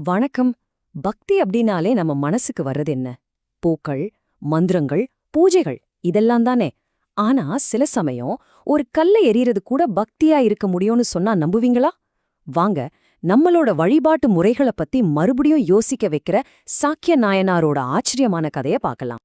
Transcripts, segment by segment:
வணக்கம். பக்தி அப்படின்னாலே நம்ம மனசுக்கு வர்றது என்ன? பூக்கள், மந்திரங்கள், பூஜைகள் இதெல்லாம் தானே. ஆனா சில சமயம் ஒரு கல்ல எறியறது கூட பக்தியா இருக்க முடியும்னு சொன்னா நம்புவீங்களா? வாங்க, நம்மளோட வழிபாட்டு முறைகள பத்தி மறுபடியும் யோசிக்க வைக்கிற சாக்கிய நாயனாரோட ஆச்சரியமான கதைய பார்க்கலாம்.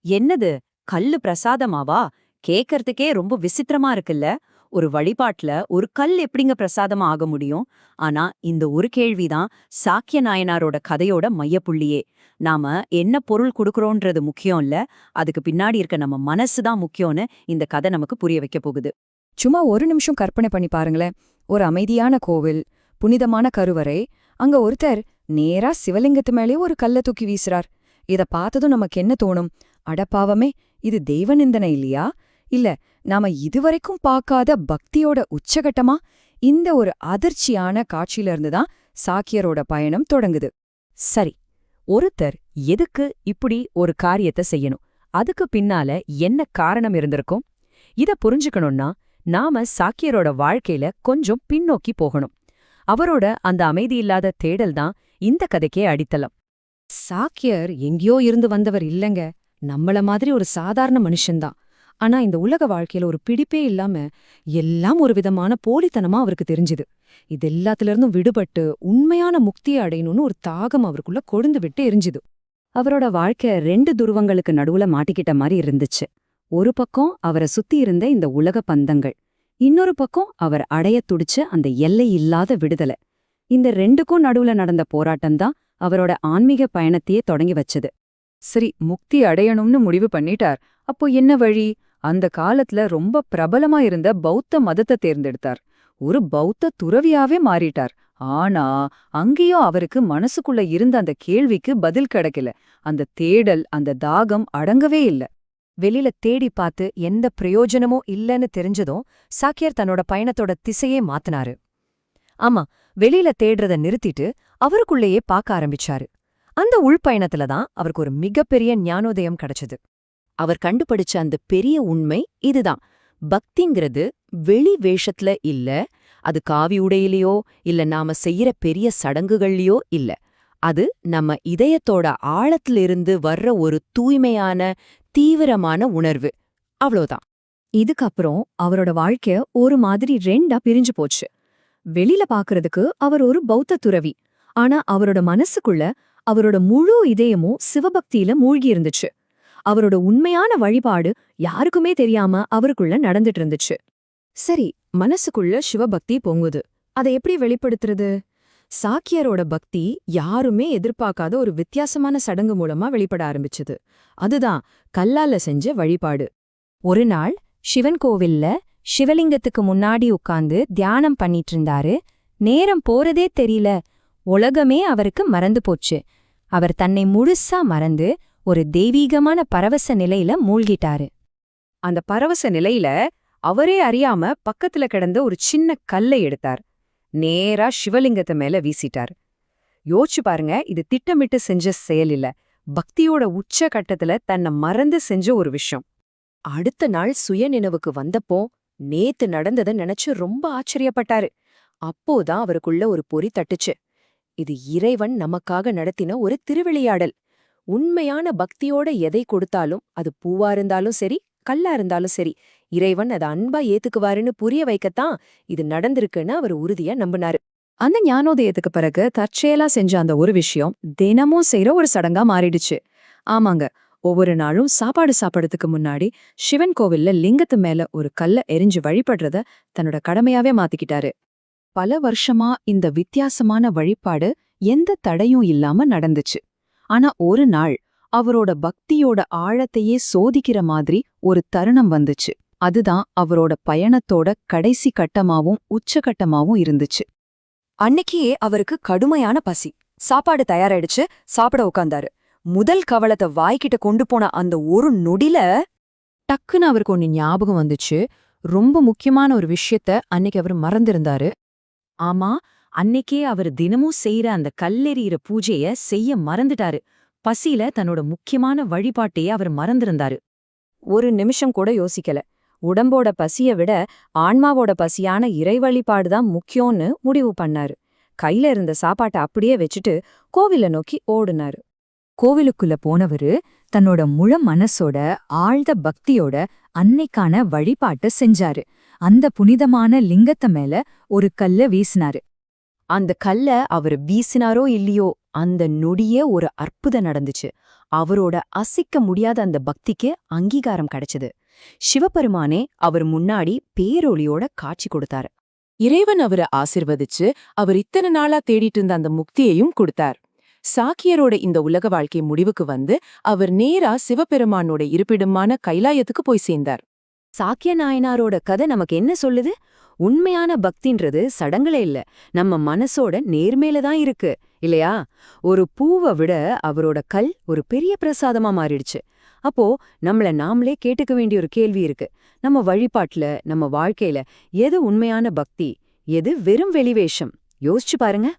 என்னது, கல்லு பிரசாதமாவா? கேக்கறதுக்கே ரொம்ப விசித்திரமா இருக்குல்ல. ஒரு வழிபாட்டுல ஒரு கல் எப்படிங்க பிரசாதமா ஆக முடியும்? ஆனா இந்த ஒரு கேள்விதான் சாக்கிய நாயனாரோட கதையோட மையப்புள்ளியே. நாம என்ன பொருள் கொடுக்கறோன்றது முக்கியம் இல்ல, அதுக்கு பின்னாடி இருக்க நம்ம மனசுதான் முக்கியம்னு இந்த கதை நமக்கு புரிய வைக்க போகுது. சும்மா ஒரு நிமிஷம் கற்பனை பண்ணி பாருங்களேன். ஒரு அமைதியான கோவில், புனிதமான கருவறை, அங்க ஒருத்தர் நேரா சிவலிங்கத்து மேலே ஒரு கல்ல தூக்கி வீசுறார். இத பார்த்ததும் நமக்கு என்ன தோணும்? அடப்பாவமே, இது தெய்வ நிந்தனை இல்லையா? இல்ல நாம இதுவரைக்கும் பார்க்காத பக்தியோட உச்சகட்டமா? இந்த ஒரு அதிர்ச்சியான காட்சியில இருந்துதான் சாக்கியரோட பயணம் தொடங்குது. சரி, ஒருத்தர் எதுக்கு இப்படி ஒரு காரியத்தை செய்யணும்? அதுக்கு பின்னால என்ன காரணம் இருந்திருக்கும்? இத புரிஞ்சுக்கணும்னா நாம சாக்கியரோட வாழ்க்கையில கொஞ்சம் பின்னோக்கி போகணும். அவரோட அந்த அமைதியில்லாத தேடல் தான் இந்த கதைக்கே அடித்தளம். சாக்கியர் எங்கேயோ இருந்து வந்தவர் இல்லங்க, நம்மள மாதிரி ஒரு சாதாரண மனுஷன்தான். ஆனா இந்த உலக வாழ்க்கையில ஒரு பிடிப்பே இல்லாம எல்லாம் ஒரு விதமான போலித்தனமா அவருக்கு தெரிஞ்சுது. இது எல்லாத்திலிருந்தும் விடுபட்டு உண்மையான முக்தியை அடையணும்னு ஒரு தாகம் அவருக்குள்ள கொழுந்து விட்டு எரிஞ்சுது. அவரோட வாழ்க்கை ரெண்டு துருவங்களுக்கு நடுவுல மாட்டிக்கிட்ட மாதிரி இருந்துச்சு. ஒரு பக்கம் அவரை சுத்தி இருந்த இந்த உலக பந்தங்கள், இன்னொரு பக்கம் அவர் அடைய துடிச்ச அந்த எல்லை இல்லாத விடுதலை. இந்த ரெண்டுக்கும் நடுவுல நடந்த போராட்டம்தான் அவரோட ஆன்மீக பயணத்தையே தொடங்கி வச்சது. சரி, முக்தி அடையணும்னு முடிவு பண்ணிட்டார். அப்போ என்ன வழி? அந்த காலத்துல ரொம்ப பிரபலமா இருந்த பௌத்த மதத்தை தேர்ந்தெடுத்தார். ஒரு பௌத்த துறவியாவே மாறிட்டார். ஆனா அங்கேயும் அவருக்கு மனசுக்குள்ள இருந்த அந்த கேள்விக்கு பதில் கிடைக்கல. அந்த தேடல், அந்த தாகம் அடங்கவே இல்ல. வெளியில தேடி பார்த்து எந்த பிரயோஜனமும் இல்லன்னு தெரிஞ்சதும் சாக்கியர் தன்னோட பயணத்தோட திசையே மாத்தினாரு. ஆமா, வெளியில தேடுறத நிறுத்திட்டு அவருக்குள்ளேயே பார்க்க ஆரம்பிச்சாரு. அந்த உள்பயணத்துல தான் அவருக்கு ஒரு மிகப்பெரிய ஞானோதயம் கிடைச்சது. அவர் கண்டுபிடிச்ச அந்த பெரிய உண்மை இதுதான்: பக்திங்கிறது வெளி வேஷத்துல இல்ல, அது காவி உடையிலையோ இல்ல நாம செய்யற பெரிய சடங்குகள்லயோ இல்ல. அது நம்ம இதயத்தோட ஆழத்திலிருந்து வர்ற ஒரு தூய்மையான, தீவிரமான உணர்வு. அவ்வளோதான். இதுக்கப்புறம் அவரோட வாழ்க்கை ஒரு மாதிரி ரெண்டா பிரிஞ்சு போச்சு. வெளியில பாக்குறதுக்கு அவர் ஒரு பௌத்த துறவி. ஆனா அவரோட மனசுக்குள்ள அவரோட முழு இதயமும் சிவபக்தியில மூழ்கி இருந்துச்சு. அவரோட உண்மையான வழிபாடு யாருக்குமே தெரியாம அவருக்குள்ள நடந்துட்டு இருந்துச்சு. சரி, மனசுக்குள்ள சிவபக்தி பொங்குது. அதை எப்படி வெளிப்படுத்துறது? சாக்கியரோட பக்தி யாருமே எதிர்பார்க்காத ஒரு வித்தியாசமான சடங்கு மூலமா வெளிப்பட ஆரம்பிச்சது. அதுதான் கல்லால செஞ்ச வழிபாடு. ஒரு நாள் சிவன் கோவில்ல சிவலிங்கத்துக்கு முன்னாடி உட்கார்ந்து தியானம் பண்ணிட்டு இருந்தாரு. நேரம் போறதே தெரியல. உலகமே அவருக்கு மறந்து போச்சு. அவர் தன்னை முழுசா மறந்து ஒரு தெய்வீகமான பரவச நிலையில மூழ்கிட்டாரு. அந்த பரவச நிலையில அவரே அறியாம பக்கத்துல கிடந்த ஒரு சின்ன கல்லை எடுத்தார். நேரா சிவலிங்கத்தை மேல வீசிட்டார். யோசிச்சு பாருங்க, இது திட்டமிட்டு செஞ்ச செயல் இல்ல, பக்தியோட உச்ச கட்டத்துல தன்னை மறந்து செஞ்ச ஒரு விஷயம். அடுத்த நாள் சுய நினைவுக்கு வந்தப்போ நேத்து நடந்ததை நினைச்சு ரொம்ப ஆச்சரியப்பட்டாரு. அப்போதான் அவருக்குள்ள ஒரு பொறி தட்டுச்சு. இது இறைவன் நமக்காக நடத்தின ஒரு திருவிளையாடல். உண்மையான பக்தியோட எதை கொடுத்தாலும், அது பூவா இருந்தாலும் சரி, கல்லா இருந்தாலும் சரி, இறைவன் அதை அன்பா ஏத்துக்குவாருன்னு புரிய வைக்கத்தான் இது நடந்திருக்குன்னு அவர் உறுதியா நம்பினாரு. அந்த ஞானோதயத்துக்கு பிறகு தற்செயலா செஞ்ச அந்த ஒரு விஷயம் தினமும் செய்யற ஒரு சடங்கா மாறிடுச்சு. ஆமாங்க, ஒவ்வொரு நாளும் சாப்பாடு சாப்பிடறதுக்கு முன்னாடி சிவன் கோவில்ல லிங்கத்து மேல ஒரு கல்ல எரிஞ்சு வழிபடுறத தன்னோட கடமையாவே மாத்திக்கிட்டாரு. பல வருஷமா இந்த வித்தியாசமான வழிபாடு எந்த தடையும் இல்லாம நடந்துச்சு. ஆனா ஒரு நாள் அவரோட பக்தியோட ஆழத்தையே சோதிக்கிற மாதிரி ஒரு தருணம் வந்துச்சு. அதுதான் அவரோட பயணத்தோட கடைசி கட்டமாவும் உச்சகட்டமாவும் இருந்துச்சு. அன்னைக்கே அவருக்கு கடுமையான பசி. சாப்பாடு தயாராயிடுச்சு, சாப்பிட உட்கார்ந்தாரு. முதல் கவளத்தை வாய்க்கிட்ட கொண்டு போன அந்த ஒரு நொடில டக்குன்னு அவருக்கு ஒன்னு ஞாபகம் வந்துச்சு. ரொம்ப முக்கியமான ஒரு விஷயத்த அன்னைக்கு அவர் மறந்திருந்தாரு. ஆமா, அன்னைக்கே அவர் தினமும் செய்யற அந்த கல்லெறிகிற பூஜைய செய்ய மறந்துட்டாரு. பசியில தன்னோட முக்கியமான வழிபாட்டையே அவர் மறந்திருந்தாரு. ஒரு நிமிஷம் கூட யோசிக்கல. உடம்போட பசிய விட ஆன்மாவோட பசியான இறை வழிபாடுதான் முக்கியம்னு முடிவு பண்ணாரு. கையில இருந்த சாப்பாட்டை அப்படியே வச்சுட்டு கோவில நோக்கி ஓடுனாரு. கோவிலுக்குள்ள போனவரு தன்னோட முழு மனசோட ஆழ்ந்த பக்தியோட அன்னைக்கான வழிபாட்டு செஞ்சாரு. அந்த புனிதமான லிங்கத்த மேல ஒரு கல்ல வீசினாரு. அந்த கல்ல அவர் வீசினாரோ இல்லையோ, அந்த நொடியே ஒரு அற்புதம் நடந்துச்சு. அவரோட அசைக்க முடியாத அந்த பக்திக்கு அங்கீகாரம் கிடைச்சது. சிவபெருமானே அவர் முன்னாடி பேரொளியோட காட்சி கொடுத்தாரு. இறைவன் அவரை ஆசிர்வதிச்சு அவர் இத்தனை நாளா தேடிட்டு இருந்த அந்த முக்தியையும் கொடுத்தார். சாக்கியரோட இந்த உலக வாழ்க்கை முடிவுக்கு வந்து அவர் நேரா சிவபெருமானோட இருப்பிடமான கைலாயத்துக்கு போய் சேர்ந்தார். சாக்கிய நாயனாரோட கதை நமக்கு என்ன சொல்லுது? உண்மையான பக்தின்றது சடங்குல இல்ல, நம்ம மனசோட நேர்மையில தான் இருக்கு, இல்லையா? ஒரு பூவை விட அவரோட கல் ஒரு பெரிய பிரசாதமா மாறிடுச்சு. அப்போ நம்மள நாமளே கேட்டுக்க வேண்டிய ஒரு கேள்வி இருக்கு. நம்ம வழிபாட்டுல, நம்ம வாழ்க்கையில எது உண்மையான பக்தி, எது வெறும் வெளிவேஷம்? யோசிச்சு பாருங்க.